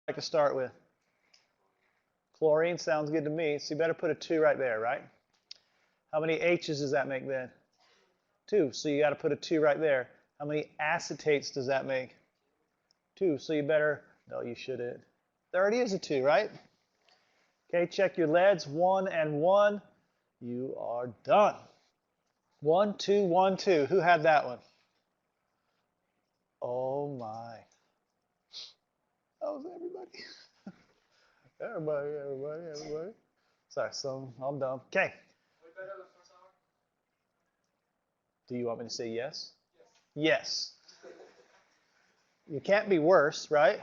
like to start with? Chlorine sounds good to me. So you better put a 2 right there, right? How many H's does that make then? 2. So you got to put a 2 right there. How many acetates does that make? 2. So you better, no, you shouldn't. There already is a 2, right? Okay, check your leads. 1 and 1. You are done. 1, 2, 1, 2. Who had that one? Oh my. That was everybody. Everybody. Sorry, so I'm done. Okay. Do you want me to say yes? Yes. You can't be worse, right?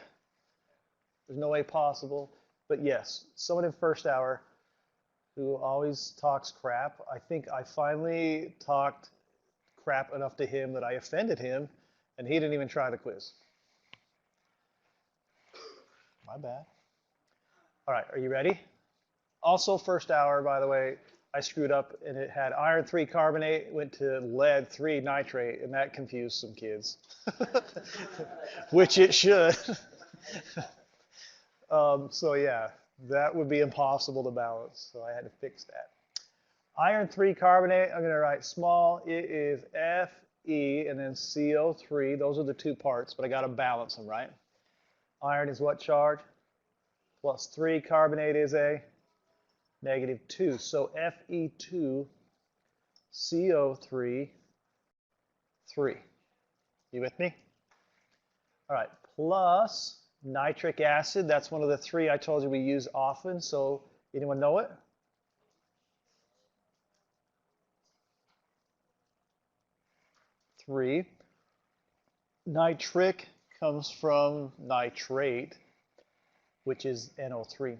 There's no way possible. But yes, someone in first hour who always talks crap. I think I finally talked crap enough to him that I offended him, and he didn't even try the quiz. My bad. All right, are you ready? Also, first hour, by the way, I screwed up, and it had iron 3 carbonate, went to lead 3 nitrate, and that confused some kids, which it should. So yeah, that would be impossible to balance, so I had to fix that. Iron 3 carbonate, I'm going to write small. It is Fe and then CO3. Those are the 2 parts, but I got to balance them, right? Iron is what charge? Plus 3. Carbonate is a -2. So Fe2 CO3 3. You with me? All right, plus nitric acid. That's one of the 3 I told you we use often. So anyone know it? Three. Nitric comes from nitrate, which is NO3.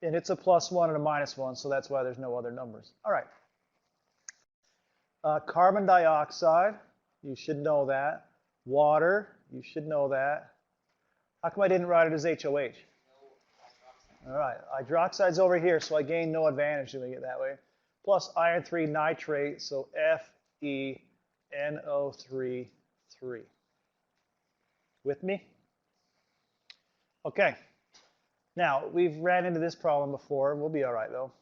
And it's a +1 and a -1, so that's why there's no other numbers. All right. Carbon dioxide, you should know that. Water, you should know that. How come I didn't write it as HOH? All right, hydroxide's over here, so I gain no advantage doing it that way. Plus iron 3 nitrate, so FeNO3 3. With me? Okay. Now, we've ran into this problem before. We'll be all right, though.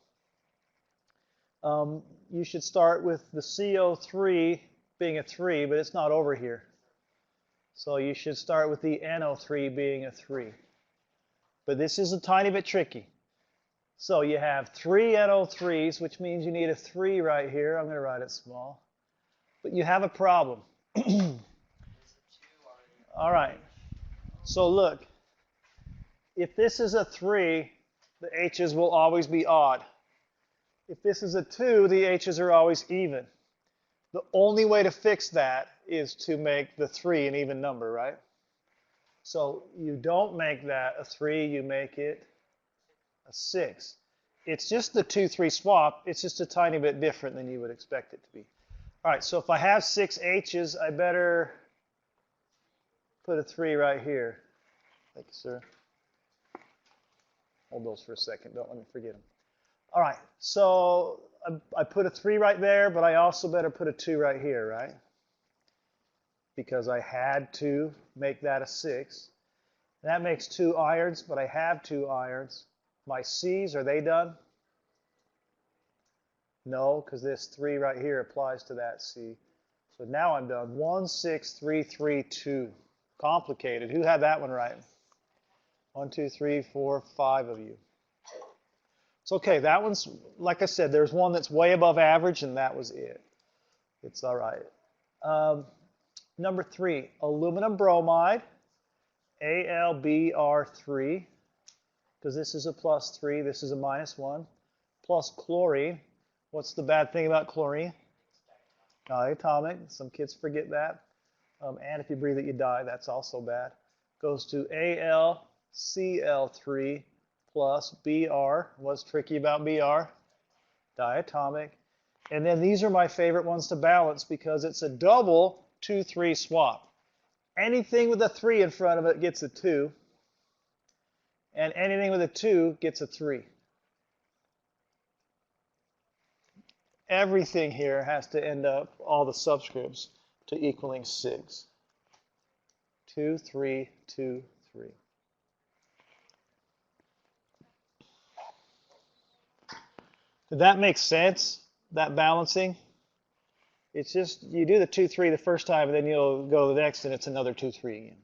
You should start with the CO3 being a 3, but it's not over here. So you should start with the NO3 being a 3. But this is a tiny bit tricky. So you have 3 NO3s, which means you need a 3 right here. I'm going to write it small. But you have a problem. All right. So look. If this is a 3, the H's will always be odd. If this is a 2, the H's are always even. The only way to fix that is to make the 3 an even number, right? So you don't make that a 3, you make it a 6. It's just the 2-3 swap. It's just a tiny bit different than you would expect it to be. All right, so if I have 6 H's, I better put a 3 right here. Thank you, sir. Hold those for a second. Don't let me forget them. All right, so I put a 3 right there, but I also better put a 2 right here, right? Because I had to make that a 6. That makes 2 irons, but I have 2 irons. My C's, are they done? No, because this 3 right here applies to that C. So now I'm done. 1, 6, 3, 3, 2. Complicated. Who had that one right? 1, 2, 3, 4, 5 of you. It's okay. That one's, like I said, there's one that's way above average, and that was it. It's all right. Number 3, aluminum bromide, AlBr3, because this is a +3, this is a -1, plus chlorine. What's the bad thing about chlorine? Diatomic. Some kids forget that. And if you breathe it, you die. That's also bad. Goes to AlCl3 plus Br. What's tricky about Br? Diatomic. And then these are my favorite ones to balance because it's a double 2-3 swap. Anything with a 3 in front of it gets a 2. And anything with a 2 gets a 3. Everything here has to end up, all the subscripts, to equaling 6. 2, 3, 2, 3. Did that make sense, that balancing? It's just you do the 2, 3 the first time, and then you'll go to the next, and it's another 2, 3 again.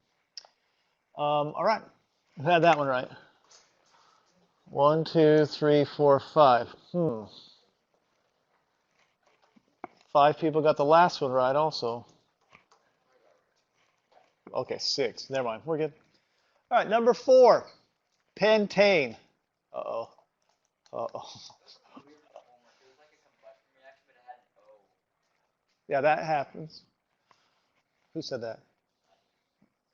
All right, I've had that one right. 1, 2, 3, 4, 5. 5 people got the last one right also. Okay, 6. Never mind. We're good. All right, number 4, pentane. Uh-oh. Uh-oh. Yeah, that happens. Who said that?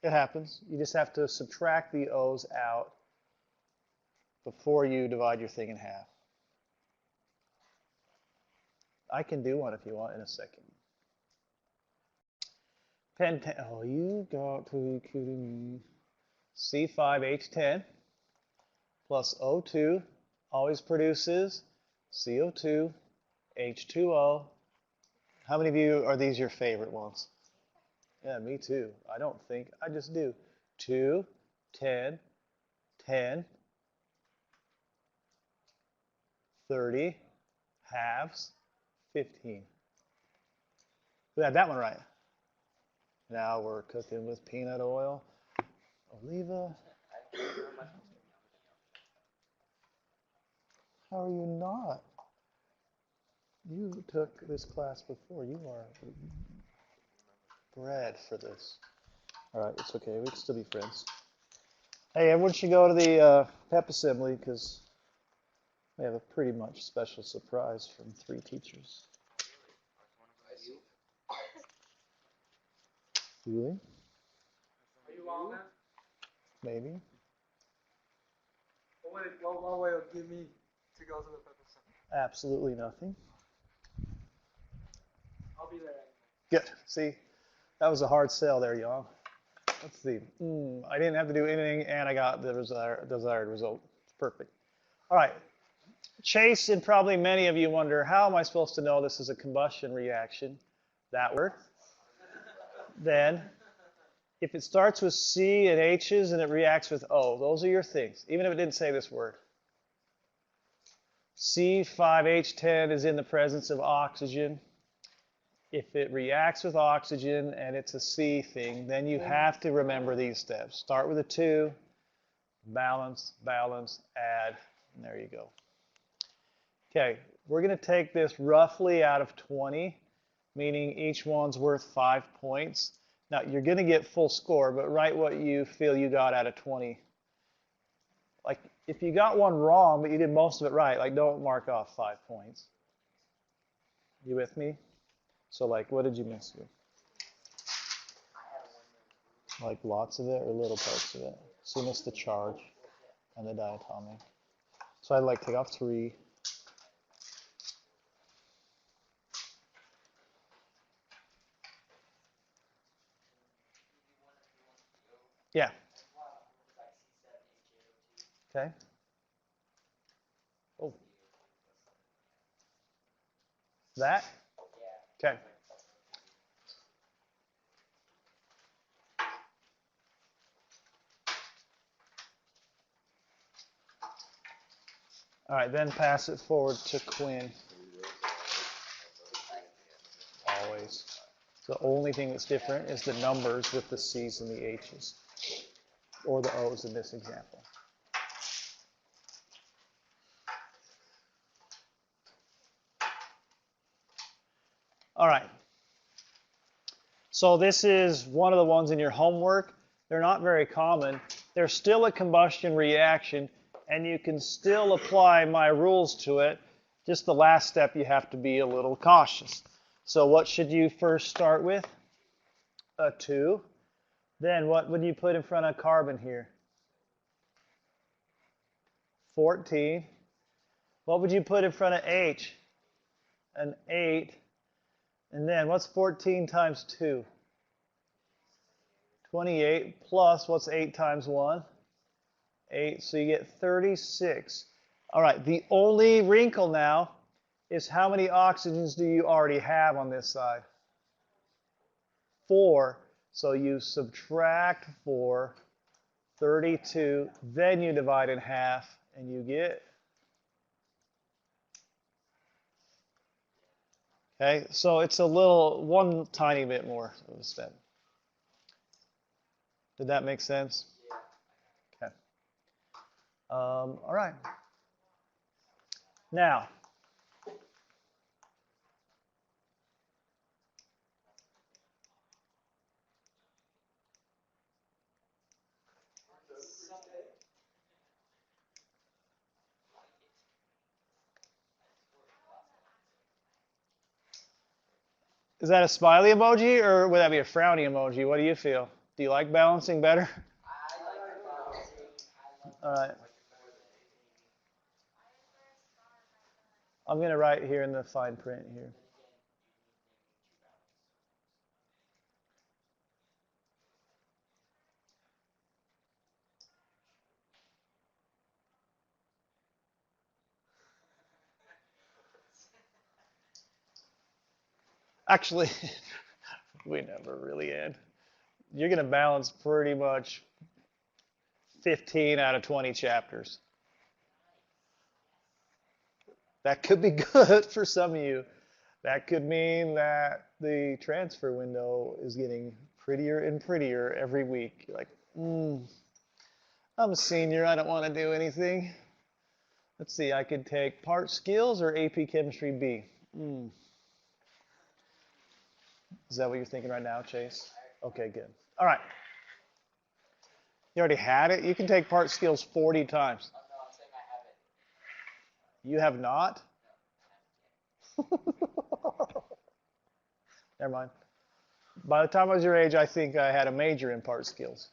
It happens. You just have to subtract the O's out before you divide your thing in half. I can do one if you want in a second. Pentane. Oh, you got to be kidding me. C5H10 plus O2 always produces CO2, H2O. How many of you are these your favorite ones? Yeah, me too. I don't think. I just do. 2, 10, 10, 30, halves, 15. We had that one right. Now we're cooking with peanut oil. Oliva. How are you not? You took this class before. You are bred for this. All right, it's okay. We can still be friends. Hey, everyone should go to the pep assembly because we have a pretty much special surprise from 3 teachers. Really? Are you on that? Maybe. What will it give me to go to the pep assembly? Absolutely nothing. I'll be there. Good. See, that was a hard sell there, y'all. Let's see. I didn't have to do anything, and I got the desired result. Perfect. All right. Chase and probably many of you wonder, how am I supposed to know this is a combustion reaction? That word. Then, if it starts with C and H's and it reacts with O, those are your things, even if it didn't say this word. C5H10 is in the presence of oxygen. If it reacts with oxygen and it's a C thing, then you have to remember these steps. Start with a 2, balance, balance, add, and there you go. Okay, we're going to take this roughly out of 20, meaning each one's worth 5 points. Now, you're going to get full score, but write what you feel you got out of 20. Like, if you got one wrong, but you did most of it right, like, don't mark off 5 points. You with me? So, like, what did you miss here? Like, lots of it or little parts of it? So you missed the charge and the diatomic. So I'd like take off 3. Yeah. Okay. Oh. That? Okay. All right, then pass it forward to Quinn. Always. The only thing that's different is the numbers with the C's and the H's, or the O's in this example. All right. So this is one of the ones in your homework. They're not very common. They're still a combustion reaction, and you can still apply my rules to it. Just the last step, you have to be a little cautious. So what should you first start with? A 2. Then what would you put in front of carbon here? 14. What would you put in front of H? An 8. And then what's 14 times 2? 28 plus what's 8 times 1? 8. So you get 36. All right, the only wrinkle now is how many oxygens do you already have on this side? 4. So you subtract 4, 32, then you divide in half, and you get Okay, so it's a little, one tiny bit more of a step. Did that make sense? Okay. All right. Now, is that a smiley emoji or would that be a frowny emoji? What do you feel? Do you like balancing better? All right. I'm going to write here in the fine print here. Actually, we never really end. You're going to balance pretty much 15 out of 20 chapters. That could be good for some of you. That could mean that the transfer window is getting prettier and prettier every week. You're like, I'm a senior. I don't want to do anything. Let's see. I could take part skills or AP Chemistry B. Is that what you're thinking right now, Chase? Okay, good. All right. You already had it? You can take part skills 40 times. Oh, no, I'm saying I have it. You have not? Never mind. By the time I was your age, I think I had a major in part skills.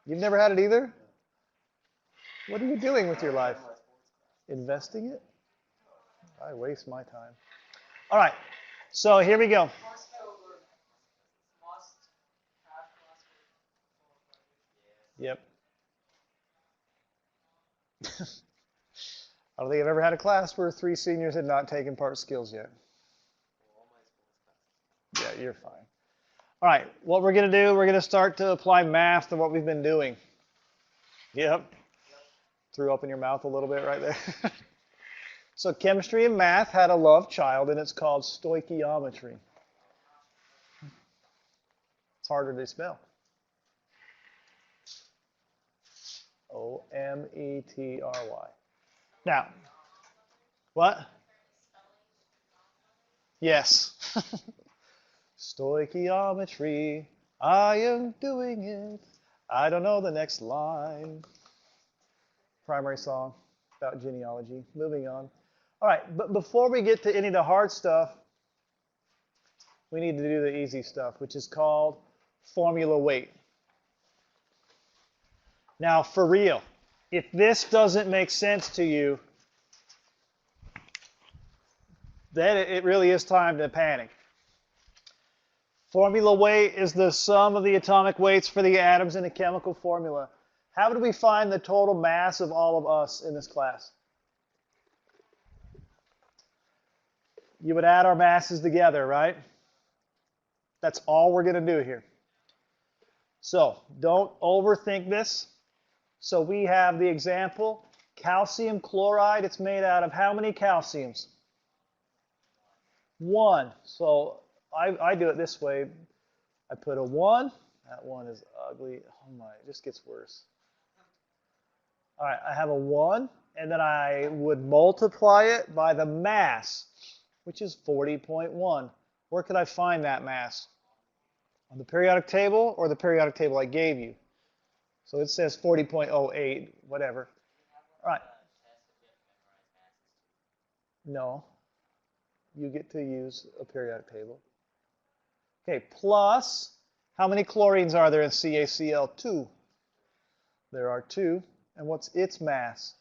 You've never had it either? What are you doing with your life? Investing it? I waste my time. All right. So here we go. Yep. I don't think I've ever had a class where 3 seniors had not taken part skills yet. Yeah, you're fine. All right, what we're going to do, we're going to start to apply math to what we've been doing. Yep. Threw up in your mouth a little bit right there. So chemistry and math had a love child, and it's called stoichiometry. It's harder to spell. O-M-E-T-R-Y. Now, what? Yes. Stoichiometry, I am doing it. I don't know the next line. Primary song about genealogy. Moving on. All right, but before we get to any of the hard stuff, we need to do the easy stuff, which is called formula weight. Now, for real, if this doesn't make sense to you, then it really is time to panic. Formula weight is the sum of the atomic weights for the atoms in a chemical formula. How would we find the total mass of all of us in this class? You would add our masses together, right? That's all we're going to do here. So don't overthink this. So we have the example, calcium chloride. It's made out of how many calciums? 1. So I do it this way. I put a 1. That 1 is ugly. Oh my, it just gets worse. All right, I have a 1, and then I would multiply it by the mass, which is 40.1. Where could I find that mass? On the periodic table or the periodic table I gave you? So it says 40.08, whatever. All right. No. You get to use a periodic table. Okay, plus, how many chlorines are there in CaCl? 2. There are 2. And what's its mass?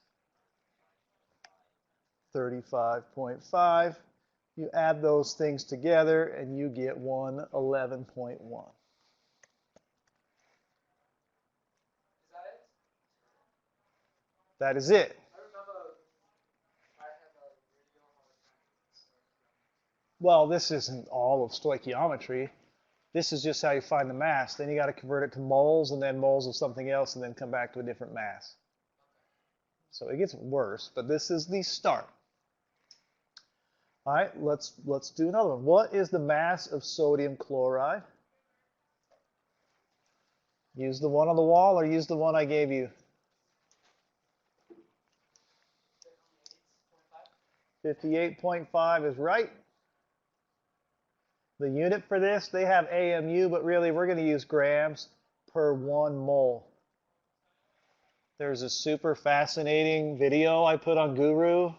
35.5. You add those things together and you get 111.1. That is it. Well, this isn't all of stoichiometry. This is just how you find the mass. Then you got to convert it to moles and then moles of something else and then come back to a different mass. So it gets worse, but this is the start. All right, let's do another one. What is the mass of sodium chloride? Use the one on the wall or use the one I gave you. 58.5 is right. The unit for this, they have AMU, but really we're going to use grams per 1 mole. There's a super fascinating video I put on Guru.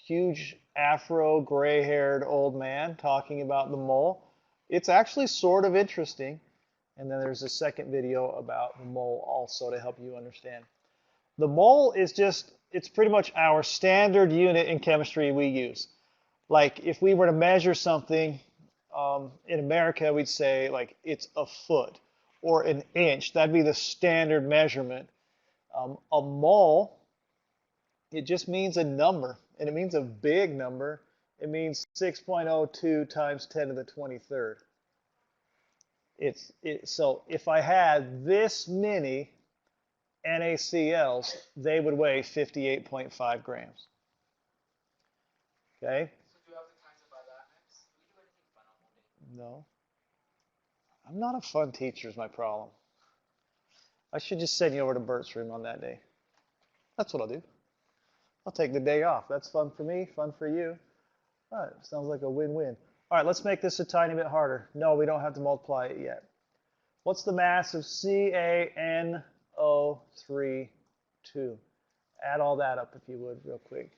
Huge afro, gray-haired old man talking about the mole. It's actually sort of interesting. And then there's a second video about the mole also to help you understand. The mole is just, it's pretty much our standard unit in chemistry we use. Like if we were to measure something in America, we'd say like it's a foot or an inch. That'd be the standard measurement. A mole, it just means a number, and it means a big number. It means 6.02 times 10 to the 23rd. So if I had this many NaCl's, they would weigh 58.5 grams. Okay? So do you have to times it by that next? Do we do anything fun on Monday? No. I'm not a fun teacher is my problem. I should just send you over to Bert's room on that day. That's what I'll do. I'll take the day off. That's fun for me, fun for you. All right, sounds like a win-win. All right, let's make this a tiny bit harder. No, we don't have to multiply it yet. What's the mass of CaNO3 2? Add all that up if you would real quick.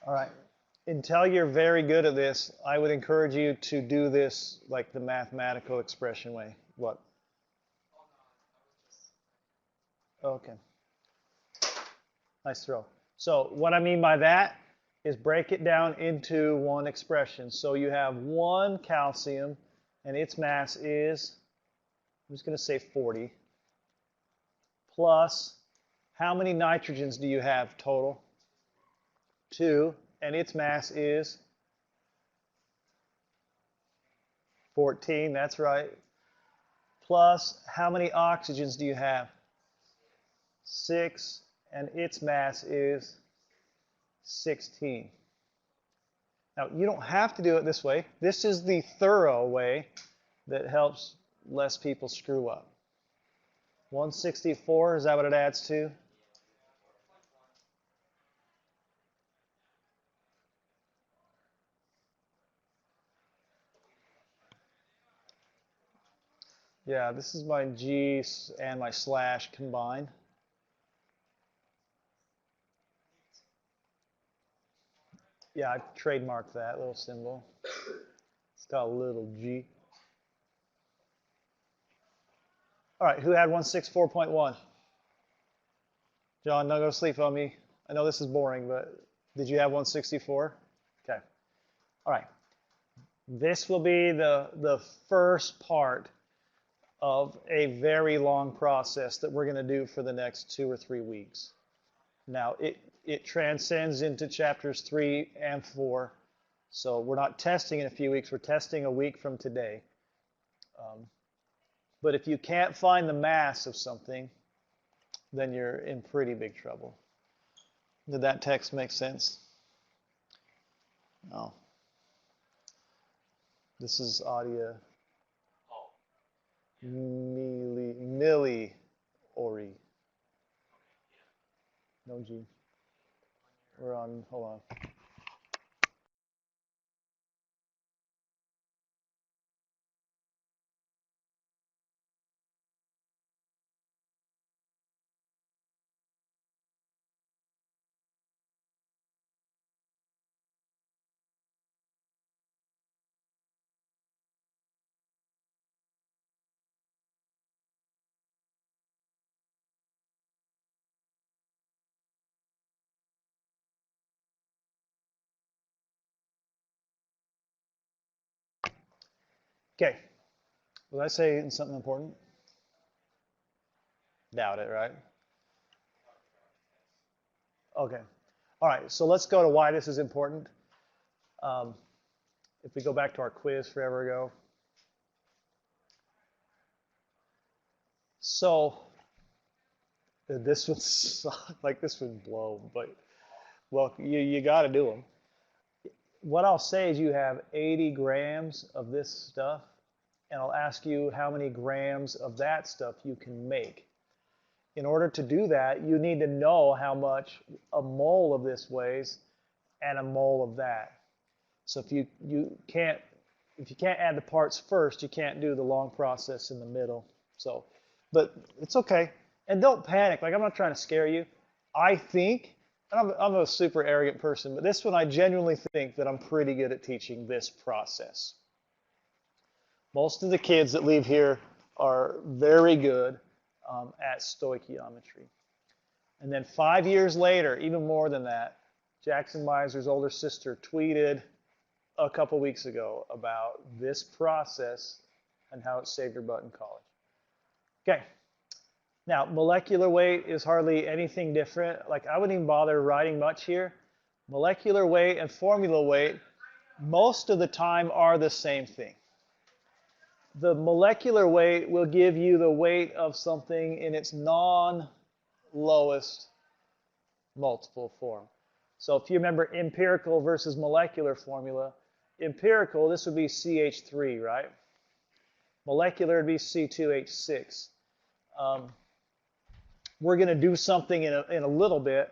All right. Until you're very good at this, I would encourage you to do this like the mathematical expression way. What? Okay. Nice throw. So what I mean by that is break it down into one expression. So you have 1 calcium, and its mass is, I'm just going to say 40, plus how many nitrogens do you have total? 2, and its mass is 14, that's right. Plus, how many oxygens do you have? 6, and its mass is 16. Now, you don't have to do it this way. This is the thorough way that helps less people screw up. 164, is that what it adds to? Yeah, this is my G and my slash combined. Yeah, I trademarked that little symbol. It's got a little G. All right, who had 164.1? John, don't go to sleep on me. I know this is boring, but did you have 164? Okay. All right. This will be the first part of a very long process that we're going to do for the next 2 or 3 weeks. Now, it transcends into chapters 3 and 4. So we're not testing in a few weeks. We're testing a week from today. But if you can't find the mass of something, then you're in pretty big trouble. Did that text make sense? No. This is audio. Milli Ori. No G. We're on, hold on. Okay. Was I saying something important? Doubt it, right? Okay. All right, so let's go to why this is important. If we go back to our quiz forever ago. So this would suck, like this would blow, but well, you got to do them. What I'll say is you have 80 grams of this stuff, and I'll ask you how many grams of that stuff you can make. In order to do that, you need to know how much a mole of this weighs and a mole of that. So if you can't add the parts first, you can't do the long process in the middle. So, but it's okay. And don't panic. Like, I'm not trying to scare you. I think, and I'm a super arrogant person, but this one I genuinely think that I'm pretty good at teaching this process. Most of the kids that leave here are very good at stoichiometry. And then 5 years later, even more than that, Jackson Miser's older sister tweeted a couple weeks ago about this process and how it saved her butt in college. Okay. Now, molecular weight is hardly anything different. Like, I wouldn't even bother writing much here. Molecular weight and formula weight most of the time are the same thing. The molecular weight will give you the weight of something in its non-lowest multiple form. So if you remember empirical versus molecular formula, empirical, this would be CH3, right? Molecular would be C2H6. We're going to do something in a little bit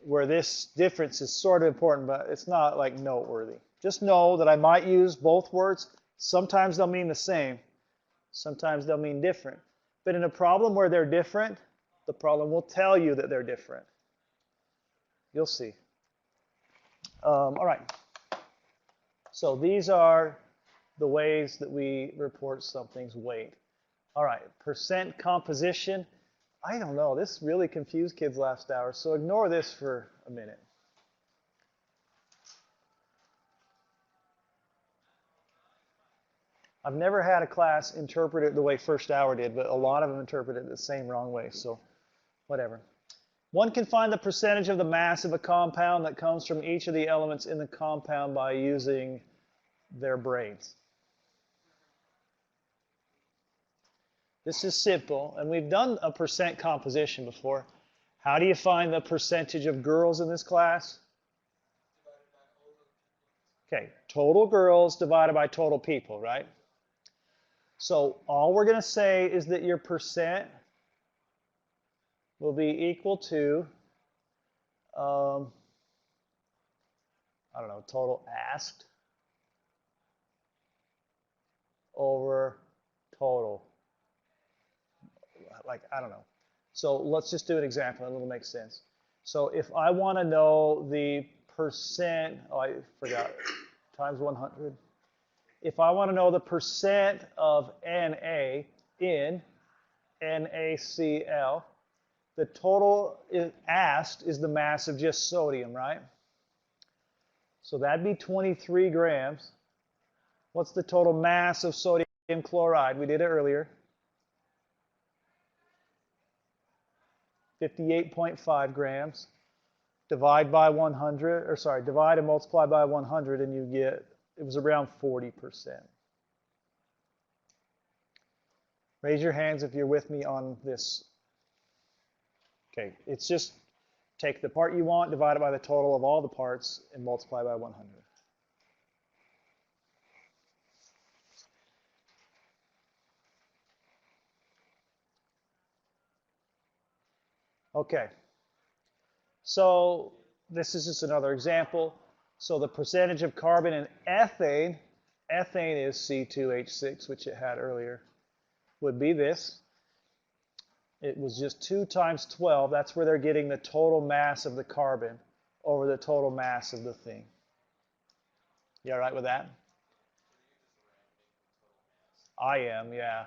where this difference is sort of important, but it's not like noteworthy. Just know that I might use both words. Sometimes they'll mean the same. Sometimes they'll mean different. But in a problem where they're different, the problem will tell you that they're different. You'll see. All right. So these are the ways that we report something's weight. All right, percent composition. I don't know. This really confused kids last hour, so ignore this for a minute. I've never had a class interpret it the way first hour did, but a lot of them interpret it the same wrong way, so whatever. One can find the percentage of the mass of a compound that comes from each of the elements in the compound by using their brains. This is simple, and we've done a percent composition before. How do you find the percentage of girls in this class? Okay, total girls divided by total people, right? So all we're going to say is that your percent will be equal to, I don't know, total asked over total. Like, I don't know. So let's just do an example and it'll make sense. So if I want to know the percent, oh, I forgot, times 100. If I want to know the percent of Na in NaCl, the total asked is the mass of just sodium, right? So that'd be 23 grams. What's the total mass of sodium chloride? We did it earlier. 58.5 grams. Divide by 100, or sorry, divide and multiply by 100, and you get, it was around 40%. Raise your hands if you're with me on this. Okay, it's just take the part you want, divide it by the total of all the parts, and multiply by 100. Okay, so this is just another example. So the percentage of carbon in ethane, ethane is C2H6, which it had earlier, would be this. It was just 2 times 12. That's where they're getting the total mass of the carbon over the total mass of the thing. You all right with that? I am, yeah.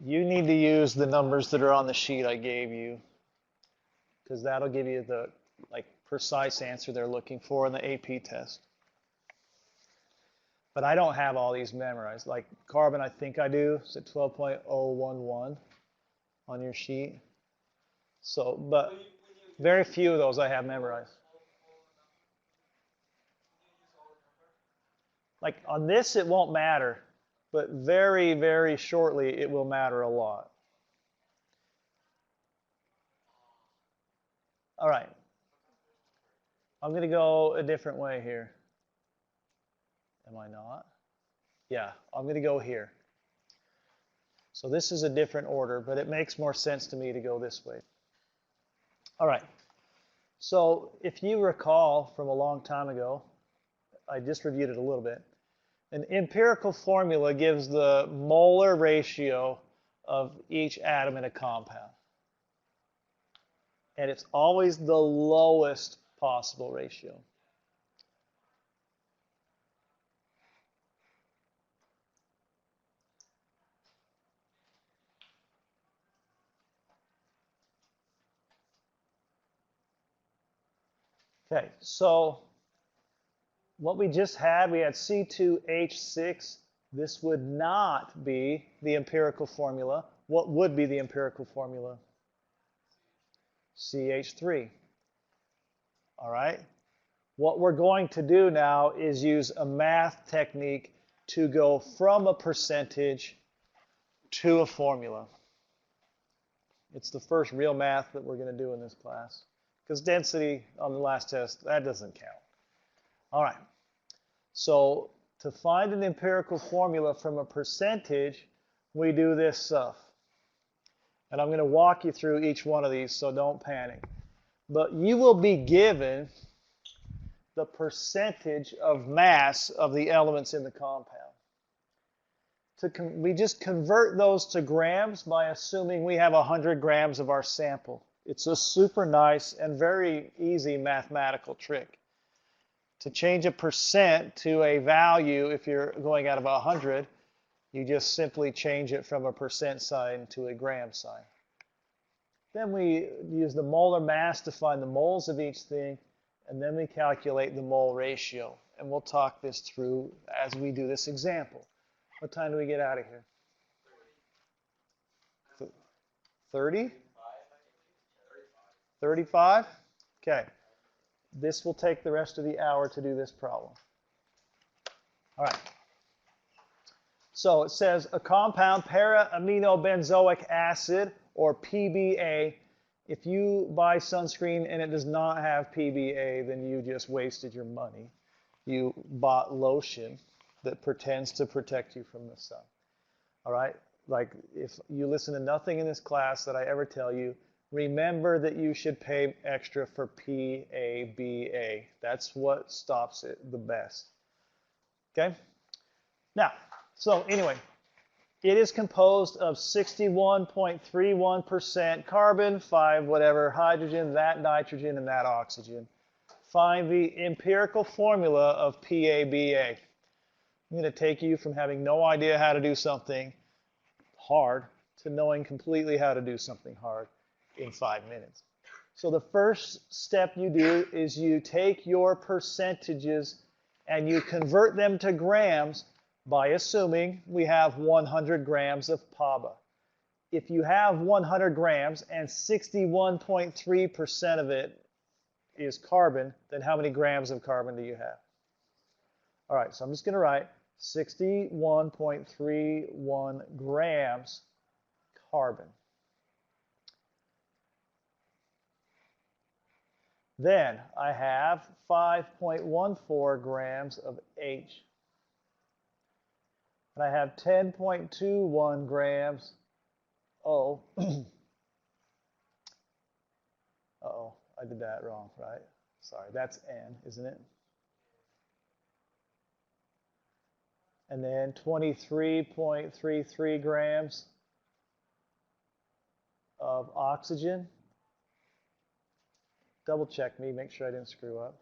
You need to use the numbers that are on the sheet I gave you, because that'll give you the precise answer they're looking for in the AP test. But I don't have all these memorized. Like carbon, I think I do. It's at 12.011 on your sheet. So, but very few of those I have memorized. Like on this, it won't matter. But very, very shortly, it will matter a lot. All right. I'm going to go a different way here. Am I not? Yeah, I'm going to go here. So this is a different order, but it makes more sense to me to go this way. All right. So if you recall from a long time ago, I just reviewed it a little bit. An empirical formula gives the molar ratio of each atom in a compound. And it's always the lowest possible ratio. Okay, so what we just had, we had C2H6. This would not be the empirical formula. What would be the empirical formula? CH3. All right? What we're going to do now is use a math technique to go from a percentage to a formula. It's the first real math that we're going to do in this class. Because density on the last test, that doesn't count. All right. So to find an empirical formula from a percentage, we do this stuff. And I'm going to walk you through each one of these, so don't panic. But you will be given the percentage of mass of the elements in the compound. We just convert those to grams by assuming we have 100 grams of our sample. It's a super nice and very easy mathematical trick. To change a percent to a value, if you're going out of 100, you just simply change it from a percent sign to a gram sign. Then we use the molar mass to find the moles of each thing, and then we calculate the mole ratio. And we'll talk this through as we do this example. What time do we get out of here? 30? 35? Okay. This will take the rest of the hour to do this problem. All right. So it says a compound para-aminobenzoic acid, or PBA. If you buy sunscreen and it does not have PBA, then you just wasted your money. You bought lotion that pretends to protect you from the sun. All right? Like if you listen to nothing in this class that I ever tell you, remember that you should pay extra for PABA. That's what stops it the best. Okay? Now, so anyway, it is composed of 61.31% carbon, 5 whatever hydrogen, that nitrogen, and that oxygen. Find the empirical formula of PABA. I'm going to take you from having no idea how to do something hard to knowing completely how to do something hard in 5 minutes. So the first step you do is you take your percentages and you convert them to grams by assuming we have 100 grams of PABA. If you have 100 grams and 61.3% of it is carbon, then how many grams of carbon do you have? All right, so I'm just going to write 61.31 grams carbon. Then I have 5.14 grams of H. And I have 10.21 grams O. Uh-oh, I did that wrong, right? Sorry, that's N, isn't it? And then 23.33 grams of oxygen. Double check me, make sure I didn't screw up.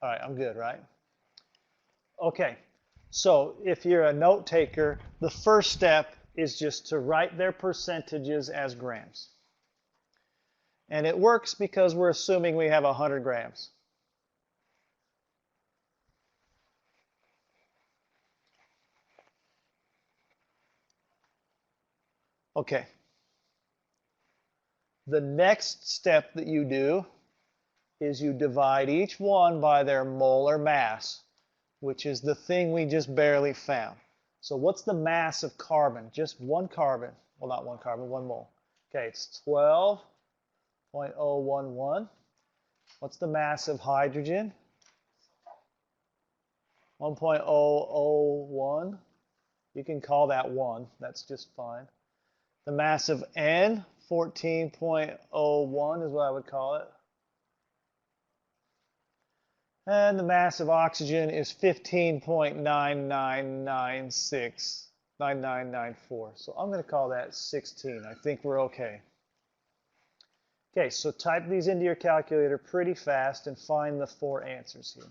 All right, I'm good, right? Okay, so if you're a note taker, the first step is just to write their percentages as grams. And it works because we're assuming we have 100 grams. Okay. The next step that you do is you divide each one by their molar mass, which is the thing we just barely found. So what's the mass of carbon? Just one carbon. Well, not one carbon, one mole. Okay, it's 12.011. What's the mass of hydrogen? 1.001. You can call that 1. That's just fine. The mass of N, 14.01 is what I would call it. And the mass of oxygen is 15.99969994. So I'm going to call that 16. I think we're okay. Okay, so type these into your calculator pretty fast and find the 4 answers here.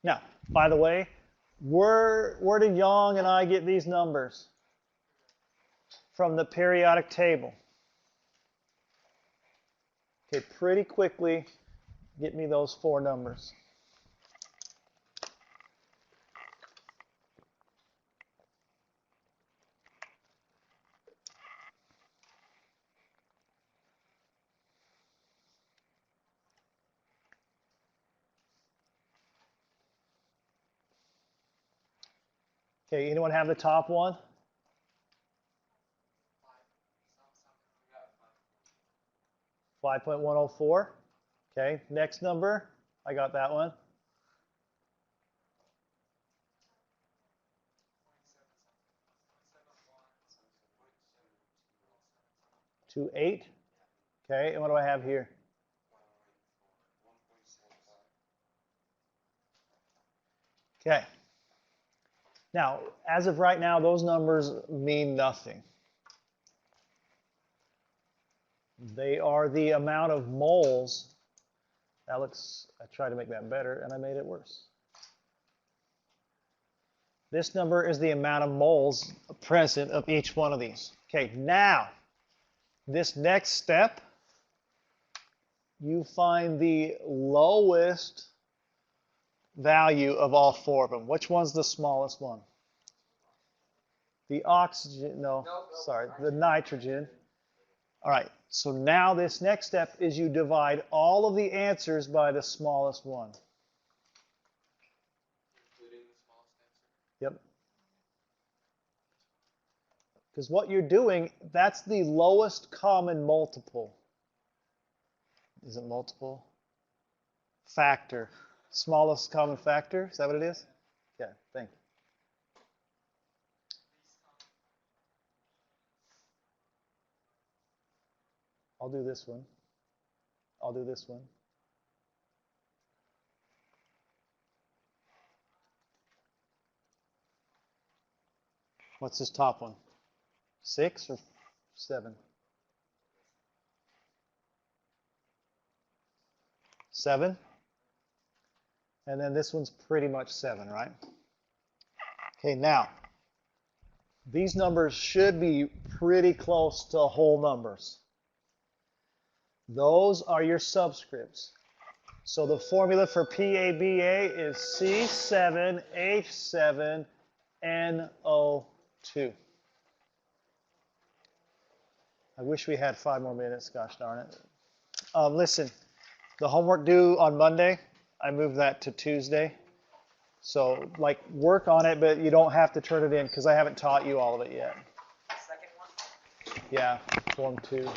Now, by the way, where did Yang and I get these numbers? From the periodic table. Okay, pretty quickly, get me those 4 numbers. Okay, anyone have the top one? 5.104. Okay, next number. I got that one. 28. Okay, and what do I have here? Okay. Now, as of right now, those numbers mean nothing. They are the amount of moles. Alex, I tried to make that better, and I made it worse. This number is the amount of moles present of each one of these. Okay, now, this next step, you find the lowest value of all 4 of them. Which one's the smallest one? The oxygen, sorry, the nitrogen. All right, so now this next step is you divide all of the answers by the smallest one. Including the smallest answer? Yep. Because what you're doing, that's the lowest common multiple. Is it multiple? Factor. Smallest common factor, is that what it is? Yeah, thank you. I'll do this one. I'll do this one. What's this top one? 6 or 7? 7. And then this one's pretty much 7, right? Okay, now, these numbers should be pretty close to whole numbers. Those are your subscripts. So the formula for PABA is C7H7NO2. I wish we had 5 more minutes, gosh darn it. Listen, the homework due on Monday, I moved that to Tuesday. So, like, work on it, but you don't have to turn it in because I haven't taught you all of it yet. Second one? Yeah, Form 2.